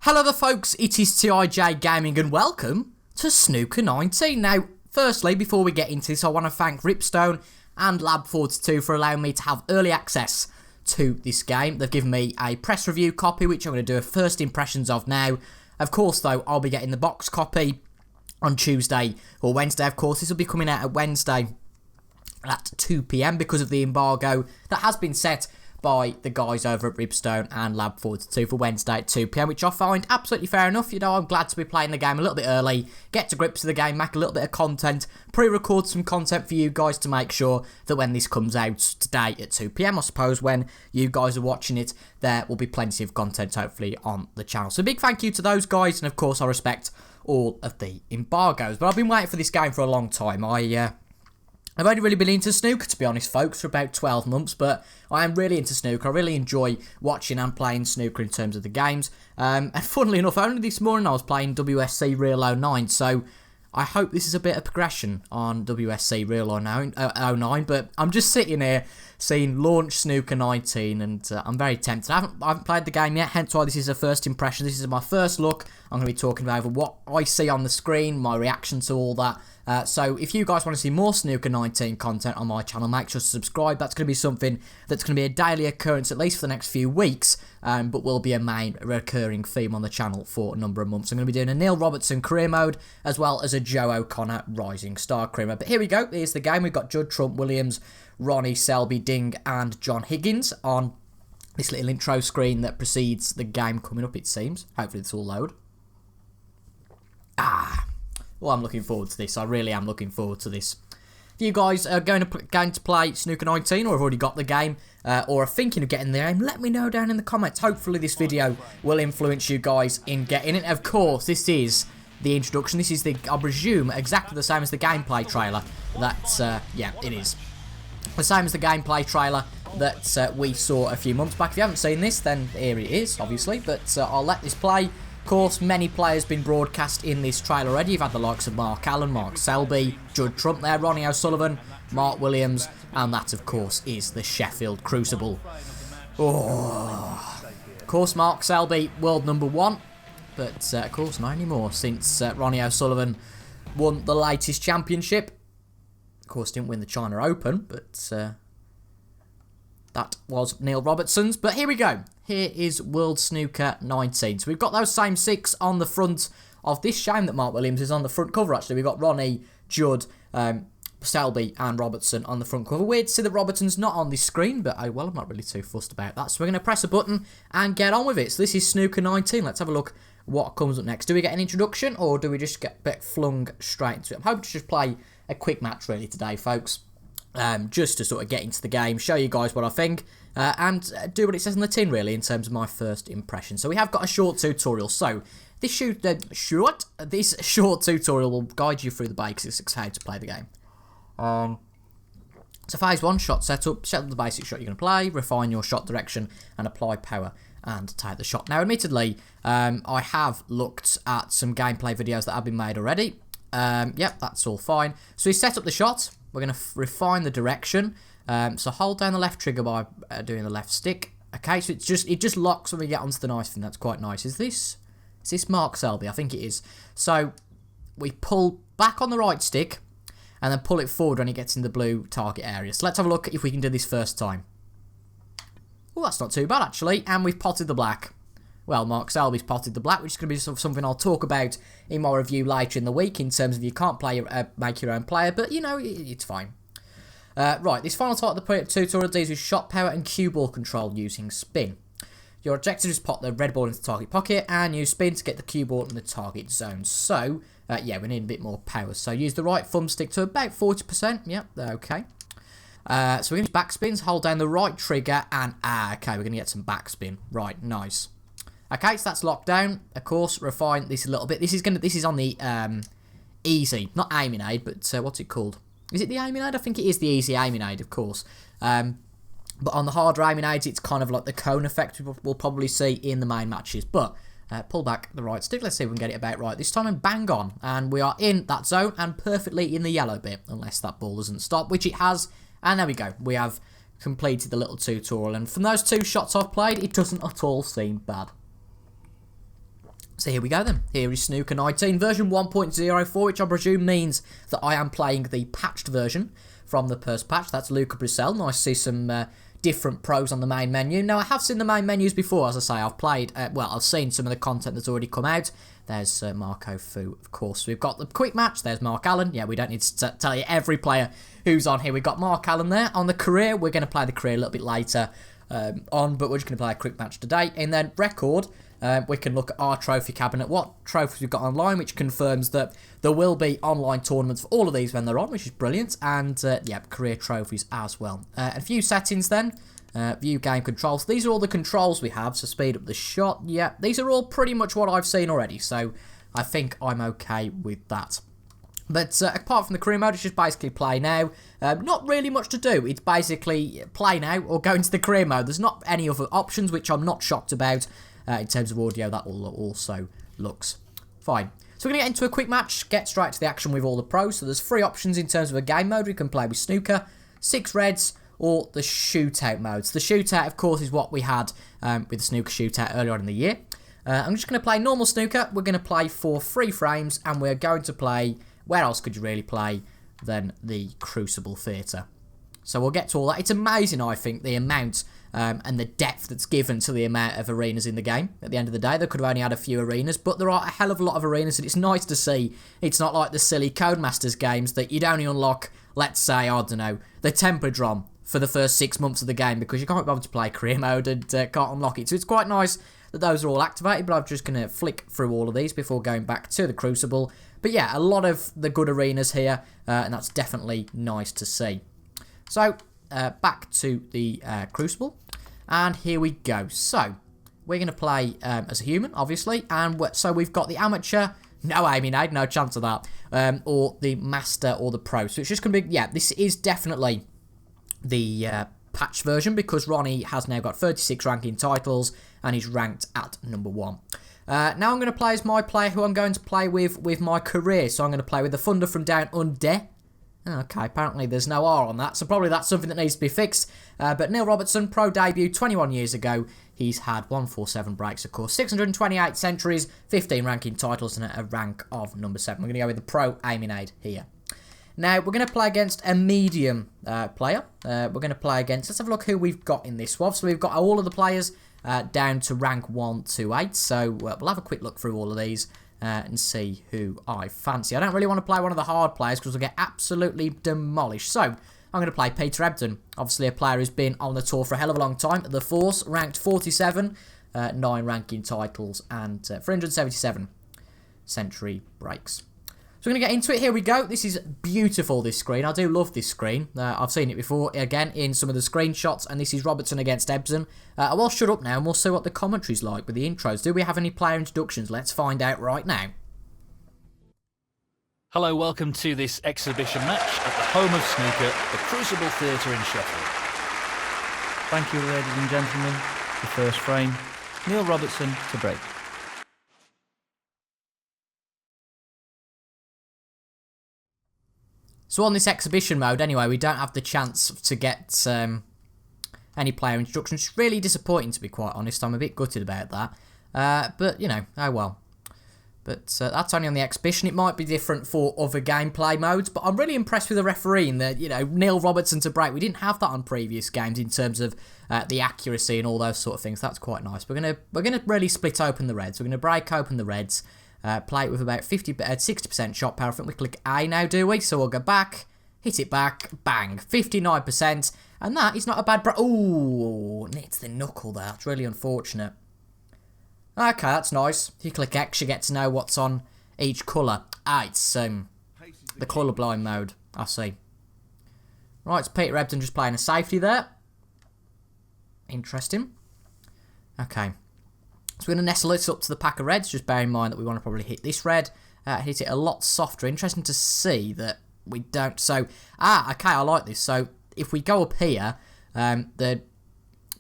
Hello there folks, it is TIJ Gaming and welcome to Snooker 19. Now, firstly, before we get into this, I want to thank Ripstone and Lab42 for allowing me to have early access to this game. They've given me a press review copy, which I'm going to do a first impressions of now. Of course, though, I'll be getting the box copy on Tuesday or Wednesday. Of course, this will be coming out at Wednesday at 2 PM because of the embargo that has been set by the guys over at Ripstone and Lab42 for Wednesday at 2 PM, which I find absolutely fair enough. You know, I'm glad to be playing the game a little bit early, get to grips with the game, make a little bit of content, pre-record some content for you guys to make sure that when this comes out today at 2 PM, I suppose when you guys are watching it, there will be plenty of content hopefully on the channel. So big thank you to those guys, and of course I respect all of the embargoes. But I've been waiting for this game for a long time. I've only really been into snooker, to be honest, folks, for about 12 months, but I am really into snooker. I really enjoy watching and playing snooker in terms of the games. And funnily enough, only this morning I was playing WSC Real 09, so I hope this is a bit of progression on WSC Real 09, but I'm just sitting here seeing launch Snooker 19, and I'm very tempted. I haven't played the game yet, hence why this is a first impression. This is my first look. I'm going to be talking about what I see on the screen, my reaction to all that. So if you guys want to see more Snooker 19 content on my channel, make sure to subscribe. That's going to be something that's going to be a daily occurrence, at least for the next few weeks, but will be a main recurring theme on the channel for a number of months. I'm going to be doing a Neil Robertson career mode, as well as a Joe O'Connor Rising Star career mode. But here we go, here's the game. We've got Judd, Trump, Williams, Ronnie, Selby, Ding, and John Higgins on this little intro screen that precedes the game coming up, it seems. Hopefully this will load. Well, I'm looking forward to this. I really am looking forward to this. If you guys are going to play Snooker 19 or have already got the game or are thinking of getting the game, let me know down in the comments. Hopefully this video will influence you guys in getting it. Of course, this is the introduction. This is, I presume, exactly the same as the gameplay trailer. Yeah, it is. The same as the gameplay trailer that we saw a few months back. If you haven't seen this, then here it is, obviously. But I'll let this play. Of course, many players been broadcast in this trailer already. You've had the likes of Mark Allen, Mark Selby, Judd Trump there, Ronnie O'Sullivan, Mark Williams, and that, of course, is the Sheffield Crucible. Oh. Of course, Mark Selby, world number 1, but of course, not anymore since Ronnie O'Sullivan won the latest championship. Of course, didn't win the China Open, but that was Neil Robertson's. But here we go. Here is World Snooker 19. So we've got those same 6 on the front of this. Shame that Mark Williams is on the front cover, actually. We've got Ronnie, Judd, Selby and Robertson on the front cover. Weird to see that Robertson's not on this screen, but well, I'm not really too fussed about that. So we're going to press a button and get on with it. So this is Snooker 19. Let's have a look what comes up next. Do we get an introduction or do we just get flung straight into it? I'm hoping to just play a quick match really today, folks. Just to sort of get into the game, show you guys what I think, and do what it says on the tin, really, in terms of my first impression. So we have got a short tutorial. So this short tutorial will guide you through the basics of how to play the game. So phase 1, shot setup. Set up the basic shot you're going to play, refine your shot direction, and apply power and take the shot. Now, admittedly, I have looked at some gameplay videos that have been made already. Yep, that's all fine. So we set up the shot. We're going to refine the direction. So hold down the left trigger by doing the left stick. Okay, so it just locks when we get onto the knife thing. That's quite nice. Is this Mark Selby? I think it is. So we pull back on the right stick and then pull it forward when it gets in the blue target area. So let's have a look if we can do this first time. Oh, that's not too bad actually. And we've potted the black. Well, Mark Selby's potted the black, which is going to be something I'll talk about in my review later in the week in terms of you can't play make your own player, but, you know, it's fine. Right, this final part of the tutorial deals with shot power and cue ball control using spin. Your objective is to pop the red ball into the target pocket and use spin to get the cue ball in the target zone. So, yeah, we need a bit more power. So use the right thumbstick to about 40%. Yep, okay. So we're going to use backspins, hold down the right trigger, and okay, we're going to get some backspin. Right, nice. Okay, so that's locked down. Of course, refine this a little bit. This is on the easy, not aiming aid, but what's it called? Is it the aiming aid? I think it is the easy aiming aid, of course. But on the harder aiming aids, it's kind of like the cone effect we'll probably see in the main matches. But pull back the right stick. Let's see if we can get it about right this time and bang on. And we are in that zone and perfectly in the yellow bit, unless that ball doesn't stop, which it has. And there we go. We have completed the little tutorial. And from those 2 shots I've played, it doesn't at all seem bad. So here we go then. Here is Snooker 19 version 1.04, which I presume means that I am playing the patched version from the first patch. That's Luca Brissell. Nice to see some different pros on the main menu. Now, I have seen the main menus before, as I say. I've played, I've seen some of the content that's already come out. There's Marco Fu, of course. We've got the quick match. There's Mark Allen. Yeah, we don't need to tell you every player who's on here. We've got Mark Allen there. On the career, we're going to play the career a little bit later but we're just going to play a quick match today. And then record, we can look at our trophy cabinet, what trophies we've got online, which confirms that there will be online tournaments for all of these when they're on, which is brilliant. And, career trophies as well. A few settings then. View game controls. These are all the controls we have, so speed up the shot. Yeah, these are all pretty much what I've seen already, so I think I'm okay with that. But apart from the career mode, it's just basically play now. Not really much to do. It's basically play now or go into the career mode. There's not any other options, which I'm not shocked about. In terms of audio, that also looks fine. So we're going to get into a quick match, get straight to the action with all the pros. So there's 3 options in terms of a game mode. We can play with snooker, 6 reds, or the shootout modes. The shootout, of course, is what we had with the snooker shootout earlier on in the year. I'm just going to play normal snooker. We're going to play for 3 frames, and we're going to play... Where else could you really play than the Crucible Theatre? So we'll get to all that. It's amazing, I think, the amount and the depth that's given to the amount of arenas in the game. At the end of the day, they could have only had a few arenas, but there are a hell of a lot of arenas, and it's nice to see. It's not like the silly Codemasters games that you'd only unlock, let's say, I don't know, the Tempodrom for the first 6 months of the game because you can't bother to play career mode and can't unlock it. So it's quite nice that those are all activated, but I'm just going to flick through all of these before going back to the Crucible. But yeah, a lot of the good arenas here, and that's definitely nice to see. So, back to the Crucible, and here we go. So, we're going to play as a human, obviously, and so we've got the amateur, no aiming aid, no chance of that, or the master or the pro. So it's just going to be, yeah, this is definitely the patch version because Ronnie has now got 36 ranking titles, and he's ranked at number 1. Now I'm going to play as my player who I'm going to play with my career. So I'm going to play with the Thunder from Down Under. Okay, apparently there's no R on that, so probably that's something that needs to be fixed. But Neil Robertson, pro debut 21 years ago. He's had 147 breaks, of course, 628 centuries, 15 ranking titles, and a rank of number 7. We're going to go with the pro aiming aid here. Now, we're going to play against a medium player. We're going to play against... Let's have a look who we've got in this one. So we've got all of the players... down to rank 1 to 8, so we'll have a quick look through all of these and see who I fancy. I don't really want to play one of the hard players because we'll get absolutely demolished. So, I'm going to play Peter Ebdon, obviously a player who's been on the tour for a hell of a long time. The Force, ranked 47, 9 ranking titles and 377 century breaks. So we're going to get into it. Here we go. This is beautiful, this screen. I do love this screen. I've seen it before, again, in some of the screenshots. And this is Robertson against Ebson. I will shut up now and we'll see what the commentary's like with the intros. Do we have any player introductions? Let's find out right now. Hello, welcome to this exhibition match at the home of snooker, the Crucible Theatre in Sheffield. Thank you, ladies and gentlemen. The first frame, Neil Robertson to break. So on this exhibition mode, anyway, we don't have the chance to get any player introductions. It's really disappointing, to be quite honest. I'm a bit gutted about that. But, you know, oh well. But that's only on the exhibition. It might be different for other gameplay modes. But I'm really impressed with the refereeing. That, you know, Neil Robertson to break. We didn't have that on previous games in terms of the accuracy and all those sort of things. That's quite nice. We're gonna really split open the reds. We're gonna break open the reds. Play it with about 60% shot power. I think we click A now, do we? So we'll go back, hit it back, bang, 59%. And that is not a bad... Ooh, it's the knuckle there. That's really unfortunate. Okay, that's nice. If you click X, you get to know what's on each colour. Ah, it's the colourblind mode. I see. Right, it's Peter Ebdon just playing a safety there. Interesting. Okay. So we're going to nestle it up to the pack of reds. Just bear in mind that we want to probably hit this red. Hit it a lot softer. Interesting to see that we don't... So, okay, I like this. So, if we go up here, the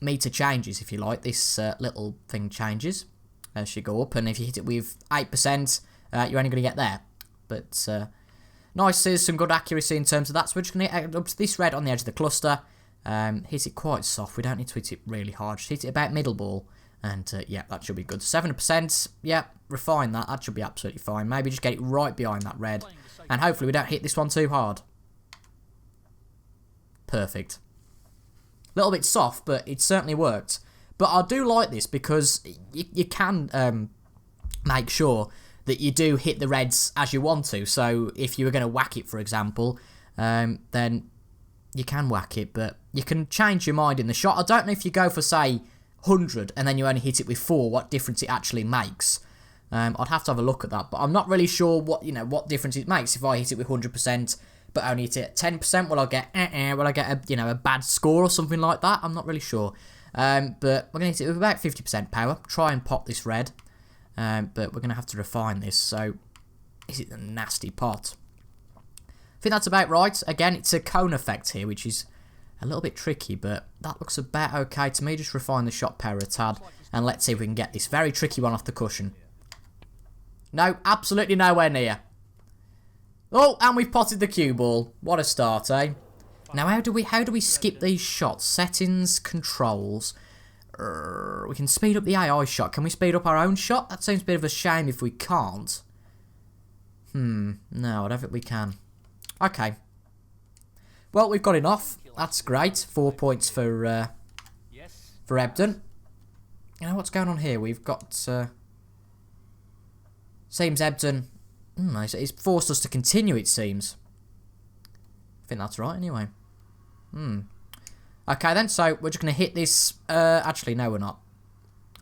meter changes, if you like. This little thing changes as you go up. And if you hit it with 8%, you're only going to get there. But, nice. There's some good accuracy in terms of that. So, we're just going to hit up to this red on the edge of the cluster. Hit it quite soft. We don't need to hit it really hard. Just hit it about middle ball. And, yeah, that should be good. 7%, yeah, refine that. That should be absolutely fine. Maybe just get it right behind that red. And hopefully we don't hit this one too hard. Perfect. A little bit soft, but it certainly worked. But I do like this because you can make sure that you do hit the reds as you want to. So if you were going to whack it, for example, then you can whack it, but you can change your mind in the shot. I don't know if you go for, say, 100 and then you only hit it with 4, what difference it actually makes. I'd have to have a look at that, but I'm not really sure what difference it makes if I hit it with 100%, but only hit it at 10%. Will I get a bad score or something like that? I'm not really sure. But we're gonna hit it with about 50% power. Try and pop this red, but we're gonna have to refine this. So, is it a nasty pot? I think that's about right. Again, it's a cone effect here, which is a little bit tricky, but that looks about okay to me. Just refine the shot power a tad, and let's see if we can get this very tricky one off the cushion. No, absolutely nowhere near. Oh, and we've potted the cue ball. What a start, eh? Now, how do we skip these shots? Settings, controls. We can speed up the AI shot. Can we speed up our own shot? That seems a bit of a shame if we can't. No, I don't think we can. Okay. Well, we've got enough. That's great. 4 points for Ebden. You know what's going on here? We've got seems Ebden. It's forced us to continue. It seems. I think that's right. Anyway. Okay then. So we're just gonna hit this. Actually, no, we're not.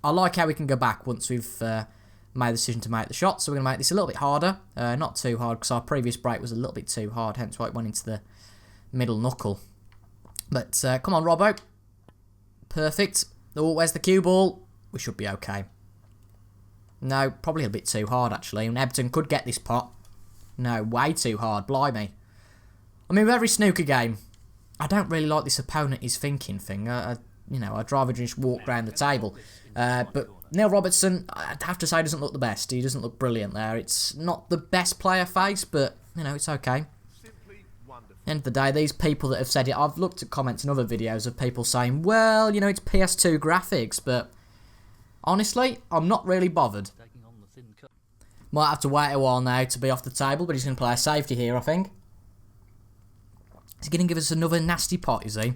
I like how we can go back once we've made the decision to make the shot. So we're gonna make this a little bit harder. Not too hard because our previous break was a little bit too hard. Hence why it went into the middle knuckle. But come on, Robbo. Perfect. Oh, where's the cue ball? We should be okay. No, probably a bit too hard, actually. And Ebden could get this pot. No, way too hard. Blimey. I mean, with every snooker game, I don't really like this opponent is thinking thing. I'd rather just walk around the table. But Neil Robertson, I'd have to say, doesn't look the best. He doesn't look brilliant there. It's not the best player face, but, it's okay. End of the day, these people that have said it, I've looked at comments in other videos of people saying, well, it's PS2 graphics, but honestly, I'm not really bothered. Might have to wait a while now to be off the table, but he's going to play a safety here, I think. Is he going to give us another nasty pot, is he?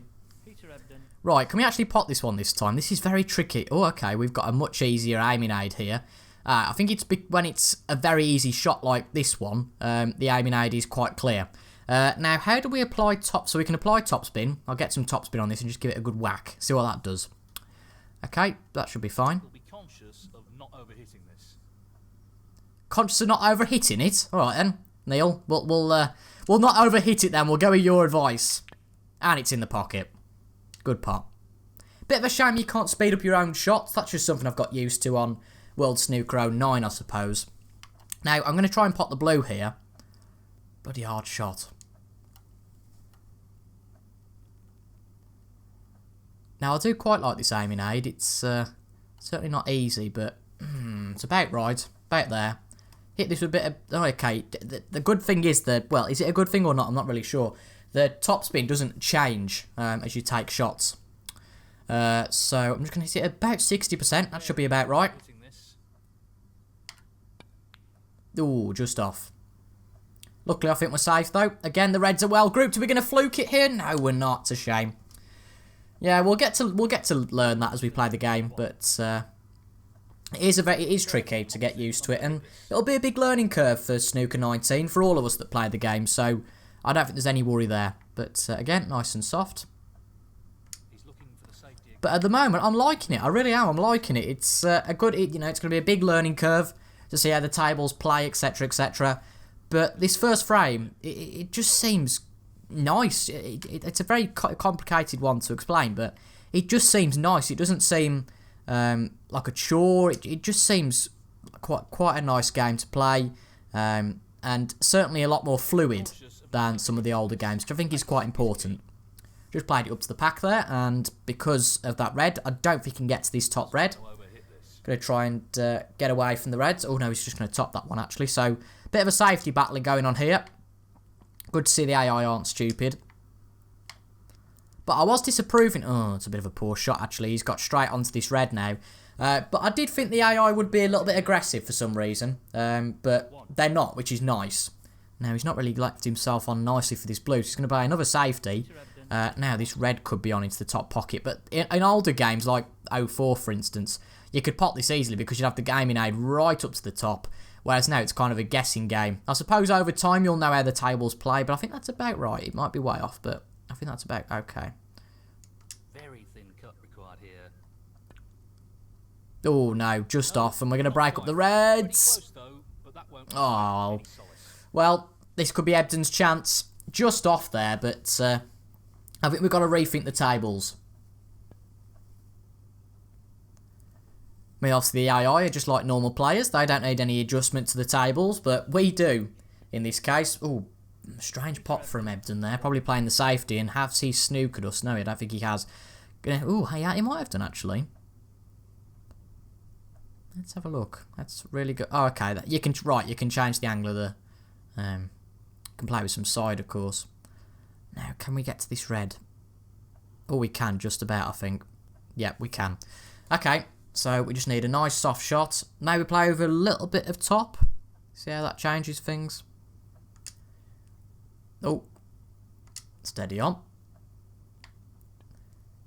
Right, can we actually pot this one this time? This is very tricky. Oh, okay, we've got a much easier aiming aid here. I think it's when it's a very easy shot like this one, the aiming aid is quite clear. Now, how do we apply top? So we can apply topspin. I'll get some topspin on this and just give it a good whack. See what that does. Okay, that should be fine. We'll be conscious of not overhitting this. Conscious of not overhitting it? Alright then, Neil. We'll not overhit it then. We'll go with your advice. And it's in the pocket. Good pot. Bit of a shame you can't speed up your own shots. That's just something I've got used to on World Snooker 09, I suppose. Now, I'm going to try and pot the blue here. Bloody hard shot. Now, I do quite like this aiming aid. It's certainly not easy, but it's about right. About there. Hit this with a bit of... Oh, okay. The good thing is that... Well, is it a good thing or not? I'm not really sure. The topspin doesn't change as you take shots. So, I'm just going to hit it about 60%. That should be about right. Ooh, just off. Luckily, I think we're safe, though. Again, the reds are well grouped. Are we going to fluke it here? No, we're not. It's a shame. Yeah, we'll get to learn that as we play the game, but it is tricky to get used to it, and it'll be a big learning curve for Snooker 19 for all of us that play the game. So I don't think there's any worry there. But again, nice and soft. But at the moment, I'm liking it. I really am. I'm liking it. It's a good. It's going to be a big learning curve to see how the tables play, etc., etc. But this first frame, it just seems nice. It's a very complicated one to explain, but it just seems nice. It doesn't seem like a chore. It just seems quite a nice game to play, and certainly a lot more fluid than some of the older games, which I think is quite important. Just played it up to the pack there, and because of that red, I don't think he can get to this top red. Going to try and get away from the reds. Oh no, he's just going to top that one actually. So, bit of a safety battling going on here. Good to see the AI aren't stupid. But I was disapproving... Oh, it's a bit of a poor shot, actually. He's got straight onto this red now. But I did think the AI would be a little bit aggressive for some reason. But they're not, which is nice. Now, he's not really left himself on nicely for this blue. So he's going to buy another safety. Now, this red could be on into the top pocket. But in older games, like 04, for instance, you could pot this easily because you'd have the gaming aid right up to the top. Whereas now, it's kind of a guessing game. I suppose over time, you'll know how the tables play. But I think that's about right. It might be way off, but I think that's about okay. Very thin cut required here. Oh, no, just off. And we're going to break up the reds. Oh, well, this could be Ebden's chance. Just off there, but I think we've got to rethink the tables. I mean, obviously the AI are just like normal players. They don't need any adjustment to the tables, but we do in this case. Oh, strange pot from Ebden there. Probably playing the safety, and has he snookered us? No, I don't think he has. Oh, yeah, he might have done, actually. Let's have a look. That's really good. Oh, okay. You can change the angle of the... can play with some side, of course. Now, can we get to this red? Oh, we can, just about, I think. Yeah, we can. Okay, so we just need a nice soft shot. Maybe play over a little bit of top. See how that changes things. Oh. Steady on.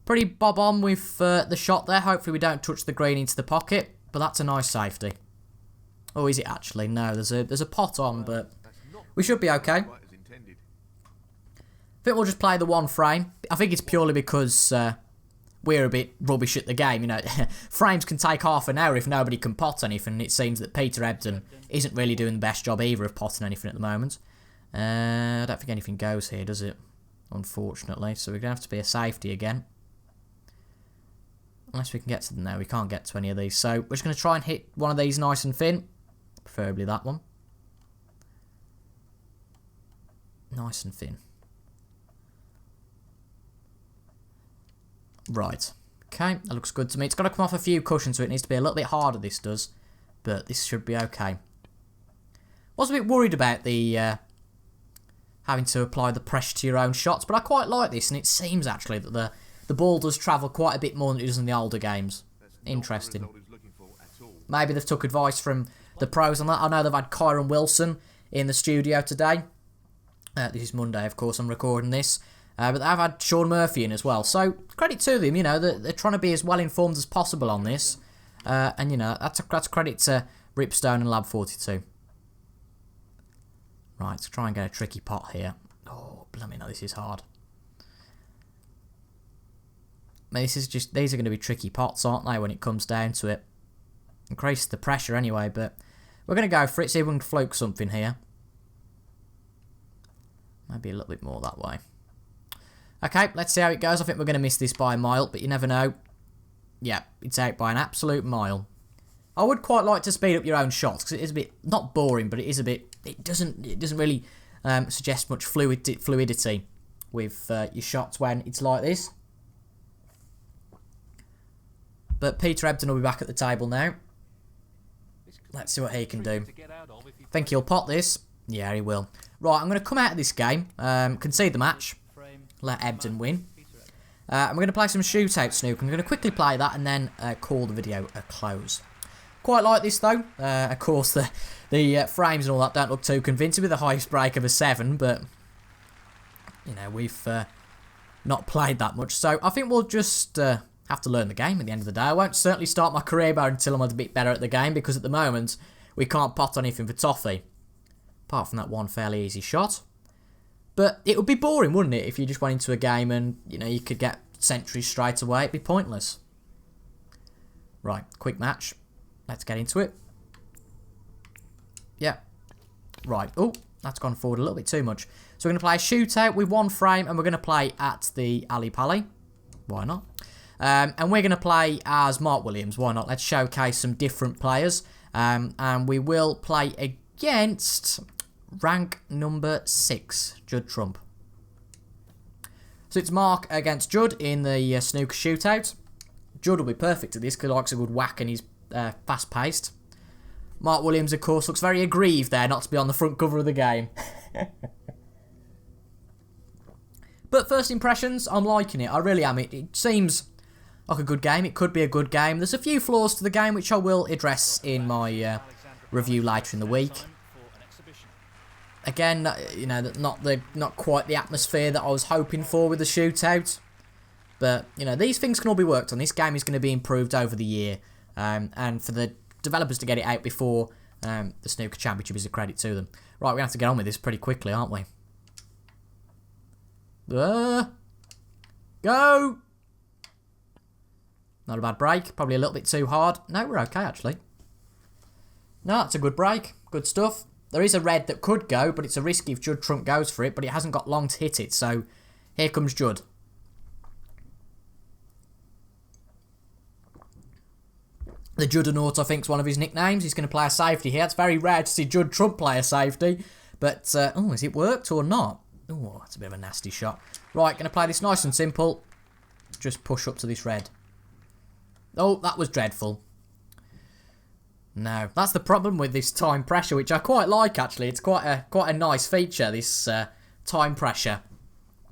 Pretty bob on with the shot there. Hopefully we don't touch the green into the pocket. But that's a nice safety. Oh, is it actually? No, there's a pot on, but we should be okay. I think we'll just play the one frame. I think it's purely because we're a bit rubbish at the game. You know, frames can take half an hour if nobody can pot anything. And it seems that Peter Ebden isn't really doing the best job either of potting anything at the moment. I don't think anything goes here, does it? Unfortunately, so we're gonna have to be a safety again. Unless we can get to them. No, we can't get to any of these. So we're just going to try and hit one of these nice and thin. Preferably that one. Nice and thin. Right. Okay, that looks good to me. It's got to come off a few cushions, so it needs to be a little bit harder, this does. But this should be okay. Was a bit worried about the having to apply the pressure to your own shots, but I quite like this, and it seems actually that the ball does travel quite a bit more than it does in the older games. Interesting. Maybe they've took advice from the pros on that. I know they've had Kyron Wilson in the studio today. This is Monday, of course, I'm recording this. But they've had Sean Murphy in as well. So, credit to them, you know, they're trying to be as well informed as possible on this. And, you know, that's credit to Ripstone and Lab 42. Right, let's try and get a tricky pot here. Oh, blooming hell, this is hard. These are going to be tricky pots, aren't they, when it comes down to it? Increase the pressure anyway, but we're going to go for it, see if we can fluke something here. Maybe a little bit more that way. Okay, let's see how it goes. I think we're going to miss this by a mile, but you never know. Yeah, it's out by an absolute mile. I would quite like to speed up your own shots, because it is a bit, not boring, but it is a bit, it doesn't really suggest much fluidity with your shots when it's like this. But Peter Ebden will be back at the table now. Let's see what he can do. Think he'll pot this. Yeah, he will. Right, I'm going to come out of this game, concede the match, let Ebden win. I'm going to play some shootout snooker. I'm going to quickly play that and then call the video a close. Quite like this though. Of course, the frames and all that don't look too convincing with the highest break of a 7, but you know, we've not played that much. So I think we'll just have to learn the game at the end of the day. I won't certainly start my career bar until I'm a bit better at the game, because at the moment we can't pot anything for toffee. Apart from that one fairly easy shot. But it would be boring, wouldn't it, if you just went into a game and, you know, you could get centuries straight away. It'd be pointless. Right, quick match. Let's get into it. Yeah. Right. Oh, that's gone forward a little bit too much. So we're going to play a shootout with one frame, and we're going to play at the Ali Pali. Why not? And we're going to play as Mark Williams. Why not? Let's showcase some different players. And we will play against rank number 6, Judd Trump. So it's Mark against Judd in the snooker shootout. Judd will be perfect at this because he likes a good whack and he's fast-paced. Mark Williams, of course, looks very aggrieved there not to be on the front cover of the game. But first impressions, I'm liking it. I really am. It seems like a good game. It could be a good game. There's a few flaws to the game which I will address in my review later in the week. Again, you know, not quite the atmosphere that I was hoping for with the shootout. But, you know, these things can all be worked on. This game is going to be improved over the year. And for the developers to get it out before the Snooker Championship is a credit to them. Right, we're going to have to get on with this pretty quickly, aren't we? Go! Not a bad break. Probably a little bit too hard. No, we're okay, actually. No, that's a good break. Good stuff. There is a red that could go, but it's a risky if Judd Trump goes for it, but it hasn't got long to hit it, so here comes Judd. The Juddernaut, I think, is one of his nicknames. He's going to play a safety here. It's very rare to see Judd Trump play a safety, but, oh, has it worked or not? Oh, that's a bit of a nasty shot. Right, going to play this nice and simple. Just push up to this red. Oh, that was dreadful. No, that's the problem with this time pressure, which I quite like, actually. It's quite a nice feature, this time pressure.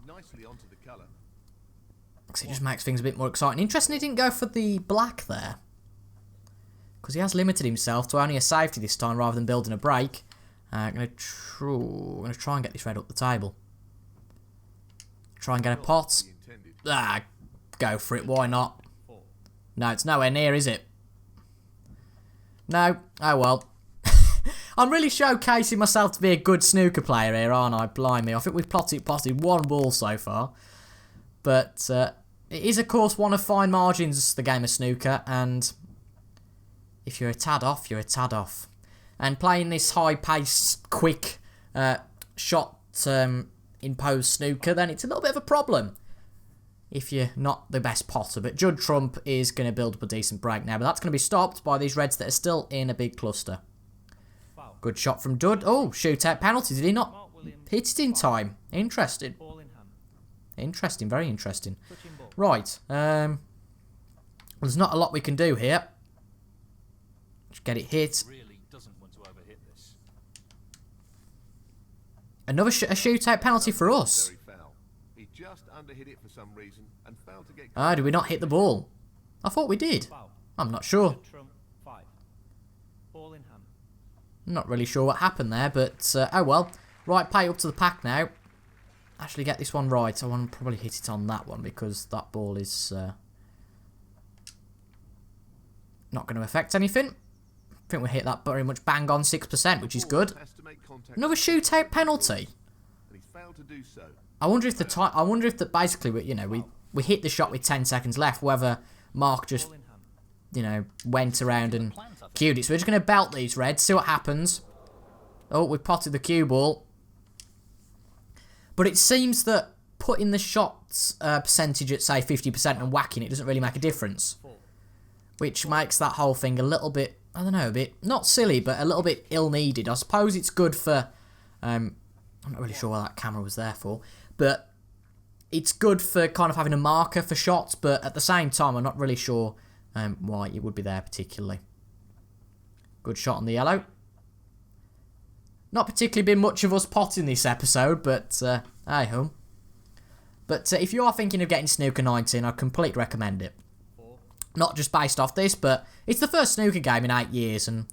Nicely onto the colour. Because it just makes things a bit more exciting. Interesting he didn't go for the black there. Because he has limited himself to only a safety this time rather than building a break. I'm going to try and get this red up the table. Try and get a pot. Go for it, why not? No, it's nowhere near, is it? No, oh well. I'm really showcasing myself to be a good snooker player here, aren't I? Blimey, I think we've potted one ball so far. But it is, of course, one of fine margins, the game of snooker, and if you're a tad off, you're a tad off. And playing this high-paced, quick, shot-imposed snooker, then it's a little bit of a problem if you're not the best potter. But Judd Trump is going to build up a decent break now, but that's going to be stopped by these reds that are still in a big cluster. Good shot from Judd. Oh, shootout penalty. Did he not hit it in time? Interesting. Interesting, very interesting. Right, there's not a lot we can do here. Just get it hit. Another a shootout penalty for us. He just underhit it for some reason and failed to get. Ah, did we not hit the ball? I thought we did. I'm not sure. Not really sure what happened there, but oh well. Right, play up to the pack now. Actually get this one right. I want to probably hit it on that one because that ball is not going to affect anything. I think we hit that very much bang on 6%, which is good. Another shootout penalty. I wonder if basically we hit the shot with 10 seconds left. Whether Mark just went around and cued it. So we're just going to belt these reds, see what happens. Oh, we potted the cue ball. But it seems that putting the shots percentage at say 50% and whacking it doesn't really make a difference, which makes that whole thing a little bit, I don't know, a bit not silly, but a little bit ill-needed. I suppose it's good for I'm not really sure what that camera was there for, but it's good for kind of having a marker for shots, but at the same time I'm not really sure why it would be there particularly. Good shot on the yellow. Not particularly been much of us potting this episode, but hey ho. But if you are thinking of getting Snooker 19, I completely recommend it. Not just based off this, but it's the first snooker game in 8 years, and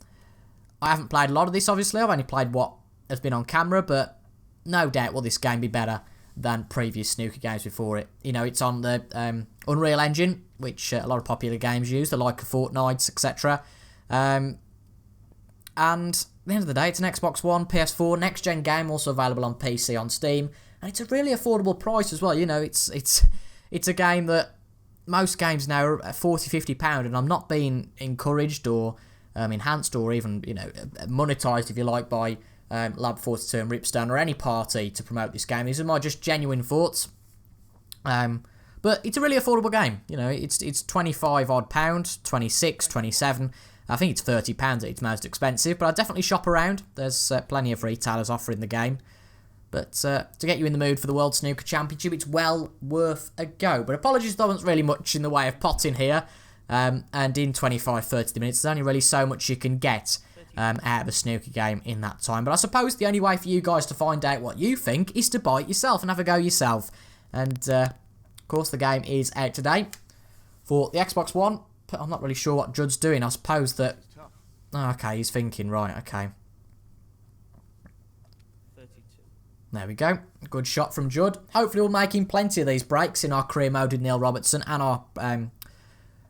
I haven't played a lot of this, obviously. I've only played what has been on camera, but no doubt will this game be better than previous snooker games before it. You know, it's on the Unreal Engine, which a lot of popular games use, the like of Fortnite, etc. And at the end of the day, it's an Xbox One, PS4, next-gen game, also available on PC on Steam, and it's a really affordable price as well. You know, it's a game that most games now are at £40–50, and I'm not being encouraged or enhanced or even monetized, if you like, by Lab 42 and Ripstone or any party to promote this game. These are my just genuine thoughts. But it's a really affordable game. You know, it's 25 odd pound, 26, 27. I think it's £30 at its most expensive, but I'd definitely shop around. There's plenty of retailers offering the game. But to get you in the mood for the World Snooker Championship, it's well worth a go. But apologies, there wasn't really much in the way of potting here. And in 25–30 minutes, there's only really so much you can get out of a snooker game in that time. But I suppose the only way for you guys to find out what you think is to buy it yourself and have a go yourself. And, of course, the game is out today for the Xbox One. But I'm not really sure what Judd's doing. I suppose that... Oh, okay, he's thinking. Right, okay. 32. There we go. Good shot from Judd. Hopefully we'll make him plenty of these breaks in our career mode with Neil Robertson and our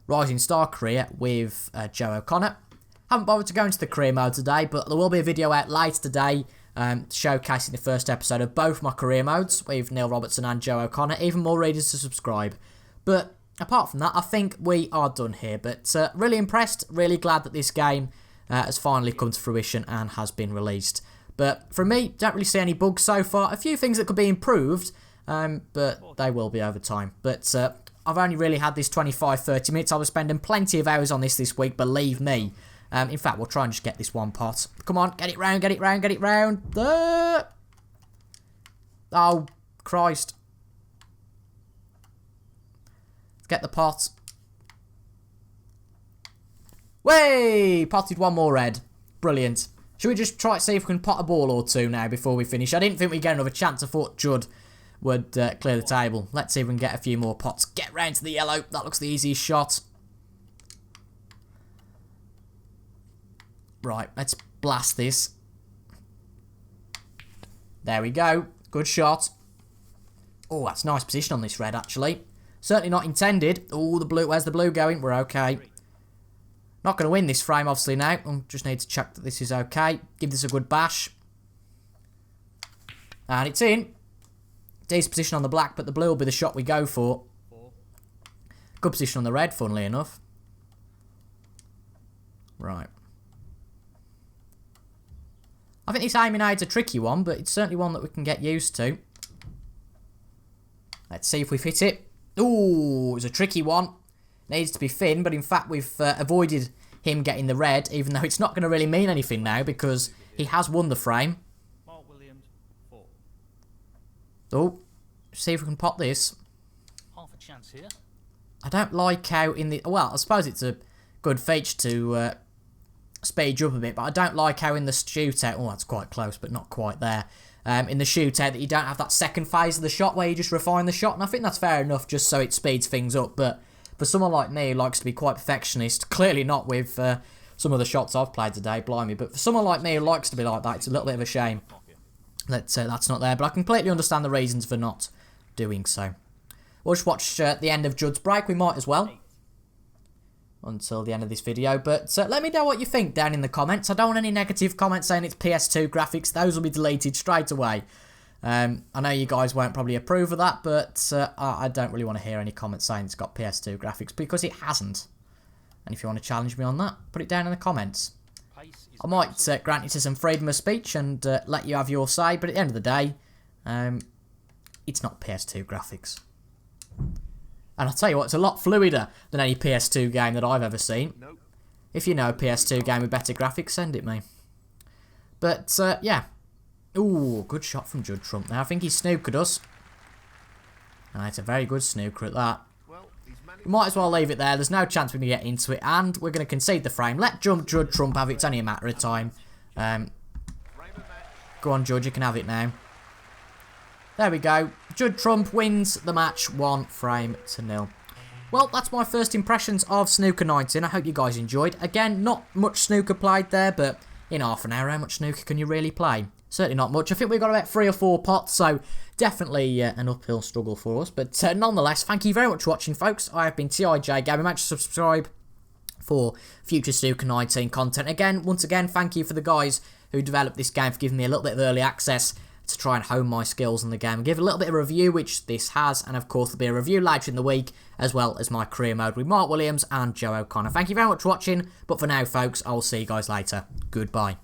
Rising Star career with Joe O'Connor. Haven't bothered to go into the career mode today, but there will be a video out later today showcasing the first episode of both my career modes with Neil Robertson and Joe O'Connor. Even more readers to subscribe. But apart from that, I think we are done here. But really impressed, really glad that this game has finally come to fruition and has been released. But for me, don't really see any bugs so far. A few things that could be improved, but they will be over time. But I've only really had this 25-30 minutes. I was spending plenty of hours on this week, believe me. In fact, we'll try and just get this one pot. Come on, get it round, get it round, get it round. Oh, Christ. Let's get the pot. Way! Potted one more red. Brilliant. Should we just try to see if we can pot a ball or two now before we finish? I didn't think we'd get another chance. I thought Judd would clear the table. Let's see if we can get a few more pots. Get round to the yellow. That looks the easiest shot. Right, let's blast this. There we go. Good shot. Oh, that's nice position on this red, actually. Certainly not intended. Oh, the blue. Where's the blue going? We're okay. Not going to win this frame, obviously, now. Just need to check that this is okay. Give this a good bash. And it's in. Decent position on the black, but the blue will be the shot we go for. Good position on the red, funnily enough. Right. I think this aiming aid's a tricky one, but it's certainly one that we can get used to. Let's see if we've hit it. Ooh, it's a tricky one. Needs to be thin, but in fact we've avoided him getting the red, even though it's not going to really mean anything now because he has won the frame. Mark Williams, 4. Oh, see if we can pop this. Half a chance here. I don't like how in the... Well, I suppose it's a good feature to speed you up a bit, but I don't like how in the shootout... Oh, that's quite close, but not quite there. In the shootout that you don't have that second phase of the shot where you just refine the shot, and I think that's fair enough just so it speeds things up, but for someone like me who likes to be quite perfectionist, clearly not with some of the shots I've played today, blimey, but for someone like me who likes to be like that, it's a little bit of a shame that that's not there, but I completely understand the reasons for not doing so. We'll just watch the end of Judd's break, we might as well, until the end of this video, but let me know what you think down in the comments. I don't want any negative comments saying it's PS2 graphics, those will be deleted straight away. I know you guys won't probably approve of that, but I don't really want to hear any comments saying it's got PS2 graphics, because it hasn't. And if you want to challenge me on that, put it down in the comments. I might grant you to some freedom of speech and let you have your say, but at the end of the day, it's not PS2 graphics. And I'll tell you what, it's a lot fluider than any PS2 game that I've ever seen. If you know a PS2 game with better graphics, send it me. But, yeah. Ooh, good shot from Judd Trump now. I think he snookered us. And it's a very good snooker at that. We might as well leave it there. There's no chance we can get into it. And we're going to concede the frame. Let Judd Trump have it. It's only a matter of time. Go on, Judd. You can have it now. There we go. Judd Trump wins the match 1-0. Well, that's my first impressions of Snooker 19. I hope you guys enjoyed. Again, not much snooker played there, but in half an hour, how much snooker can you really play? Certainly not much. I think we've got about 3 or 4 pots, so definitely an uphill struggle for us. But nonetheless, thank you very much for watching, folks. I have been TIJ Gaming. Make sure to subscribe for future Snooker 19 content. Again, once again, thank you for the guys who developed this game for giving me a little bit of early access to try and hone my skills in the game and give a little bit of a review, which this has, and of course there'll be a review later in the week, as well as my career mode with Mark Williams and Joe O'Connor. Thank you very much for watching, but for now, folks, I'll see you guys later. Goodbye.